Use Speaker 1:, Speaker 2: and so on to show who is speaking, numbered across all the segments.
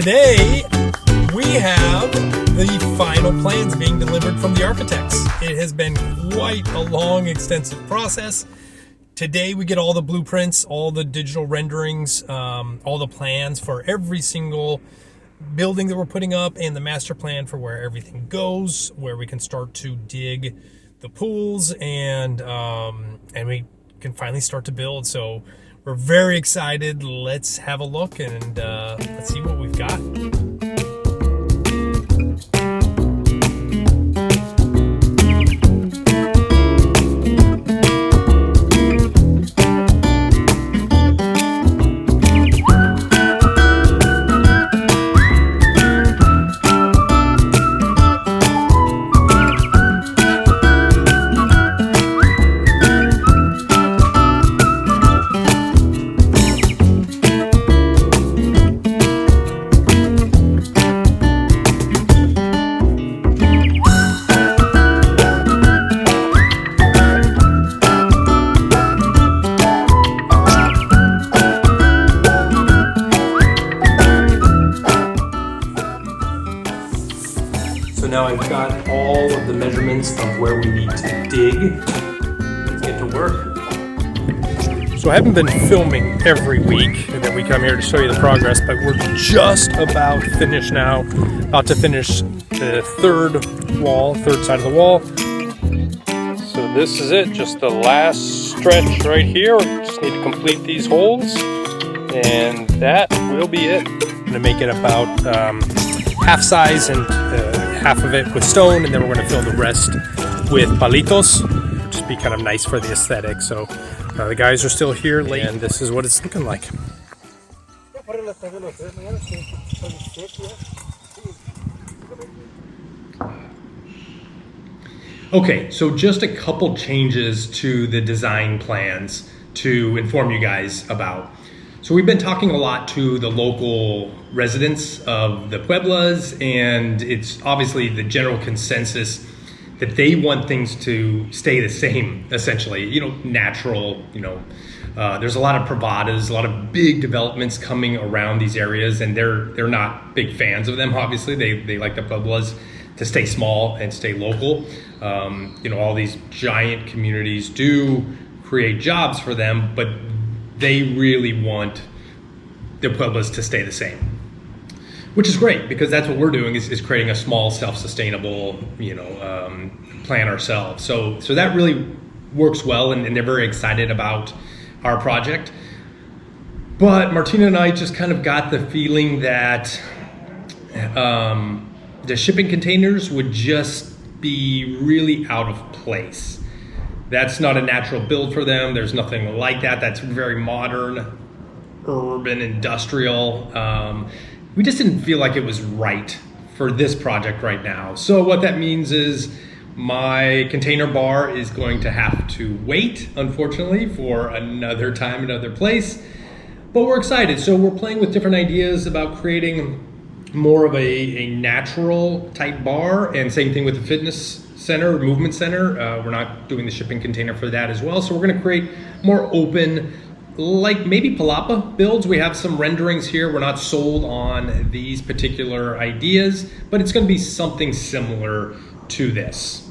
Speaker 1: Today, we have the final plans being delivered from the architects. It has been quite a long, extensive process. Today, we get all the blueprints, all the digital renderings, all the plans for every single building that we're putting up, and the master plan for where everything goes, where we can start to dig the pools, and we can finally start to build. So we're very excited. Let's have a look and let's see what we've got. So now I've got all of the measurements of where we need to dig. Let's get to work. So I haven't been filming every week, and then we come here to show you the progress, but we're just about finished now. About to finish the third side of the wall. So this is it, just the last stretch right here. We just need to complete these holes, and that will be it. I'm gonna make it about half size and half of it with stone, and then we're going to fill the rest with palitos. Just be kind of nice for the aesthetic. So the guys are still here late, and this is what it's looking like. Okay, so just a couple changes to the design plans to inform you guys about. So we've been talking a lot to the local residents of the Pueblas, and it's obviously the general consensus that they want things to stay the same, essentially, natural, there's a lot of privadas, a lot of big developments coming around these areas, and they're not big fans of them, obviously. They like the Pueblas to stay small and stay local. All these giant communities do create jobs for them, but they really want the Pueblas to stay the same, which is great because that's what we're doing is creating a small, self-sustainable, plan ourselves. So that really works well, and they're very excited about our project. But Martina and I just kind of got the feeling that the shipping containers would just be really out of place. That's not a natural build for them. There's nothing like that. That's very modern, urban, industrial. We just didn't feel like it was right for this project right now. So what that means is my container bar is going to have to wait, unfortunately, for another time, another place. But we're excited. So we're playing with different ideas about creating more of a natural type bar, and same thing with the fitness center, movement center. We're not doing the shipping container for that as well. So we're going to create more open, like maybe palapa builds. We have some renderings here. We're not sold on these particular ideas, but it's going to be something similar to this.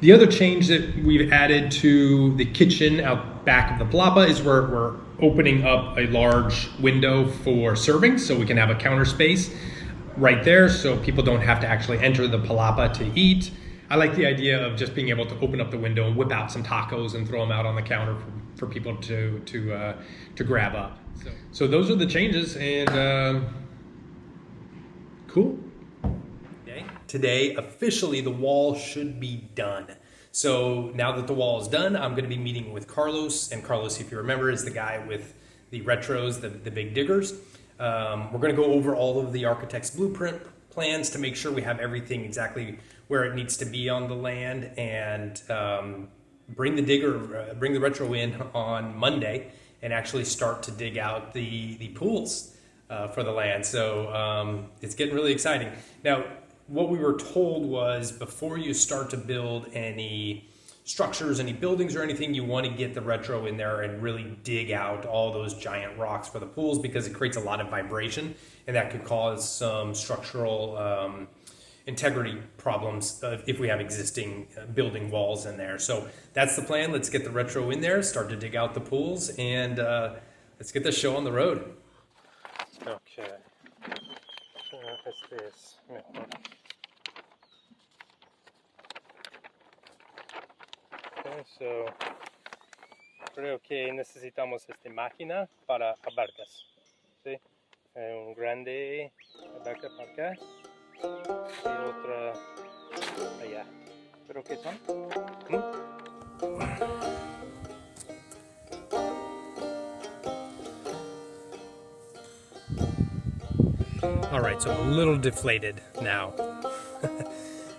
Speaker 1: The other change that we've added to the kitchen out back of the palapa is we're opening up a large window for serving, so we can have a counter space right there so people don't have to actually enter the palapa to eat. I like the idea of just being able to open up the window and whip out some tacos and throw them out on the counter for people to grab up. So those are the changes, and cool. Today, officially, the wall should be done. So now that the wall is done, I'm going to be meeting with Carlos. And Carlos, if you remember, is the guy with the retros, the big diggers. We're going to go over all of the architect's blueprint plans to make sure we have everything exactly where it needs to be on the land, and bring the retro in on Monday and actually start to dig out the pools for the land. So it's getting really exciting. Now, what we were told was before you start to build any structures, any buildings or anything, you want to get the retro in there and really dig out all those giant rocks for the pools, because it creates a lot of vibration and that could cause some structural integrity problems if we have existing building walls in there. So that's the plan. Let's get the retro in there, start to dig out the pools, and let's get this show on the road. Okay. Este es mejor. Okay, so creo que necesitamos esta máquina para abarcas, ¿sí? Un grande abarca para acá y otra allá. ¿Pero qué son? All right, so I'm a little deflated now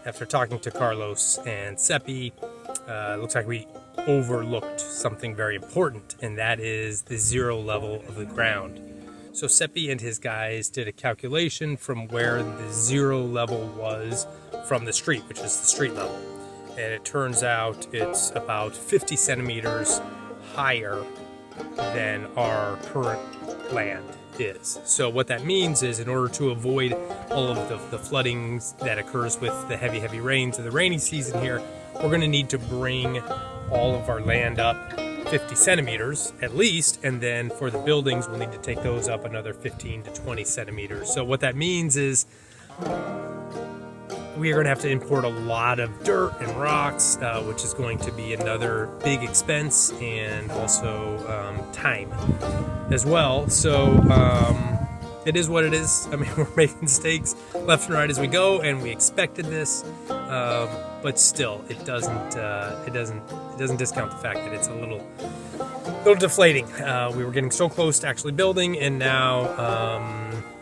Speaker 1: after talking to Carlos and Seppi. Looks like we overlooked something very important, and that is the zero level of the ground. So Seppi and his guys did a calculation from where the zero level was from the street, which is the street level. And it turns out it's about 50 centimeters higher than our current land is. So what that means is, in order to avoid all of the flooding that occurs with the heavy rains of the rainy season here, we're going to need to bring all of our land up 50 centimeters at least, and then for the buildings we'll need to take those up another 15 to 20 centimeters. So what that means is we are going to have to import a lot of dirt and rocks, which is going to be another big expense, and also time as well. So it is what it is. I mean, we're making mistakes left and right as we go, and we expected this, but still, it doesn't discount the fact that it's a little deflating. We were getting so close to actually building, and now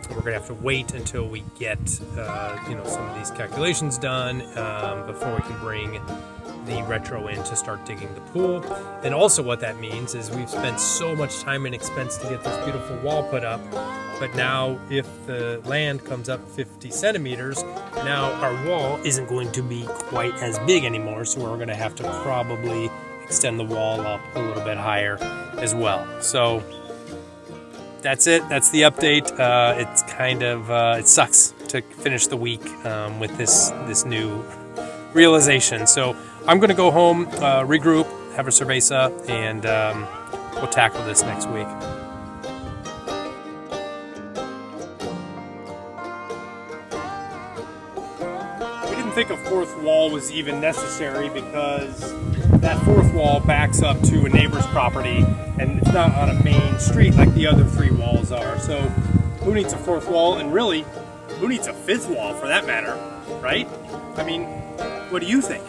Speaker 1: we're gonna have to wait until we get some of these calculations done before we can bring the retro in to start digging the pool. And also what that means is we've spent so much time and expense to get this beautiful wall put up, but now if the land comes up 50 centimeters, now our wall isn't going to be quite as big anymore, so we're going to have to probably extend the wall up a little bit higher as well. So that's it. That's the update. It's kind of it sucks to finish the week with this new realization. So I'm going to go home, regroup, have a cerveza, and we'll tackle this next week. We didn't think a fourth wall was even necessary because that fourth wall backs up to a neighbor's property, and it's not on a main street like the other three walls are. So who needs a fourth wall? And really, who needs a fifth wall for that matter, right? I mean, what do you think?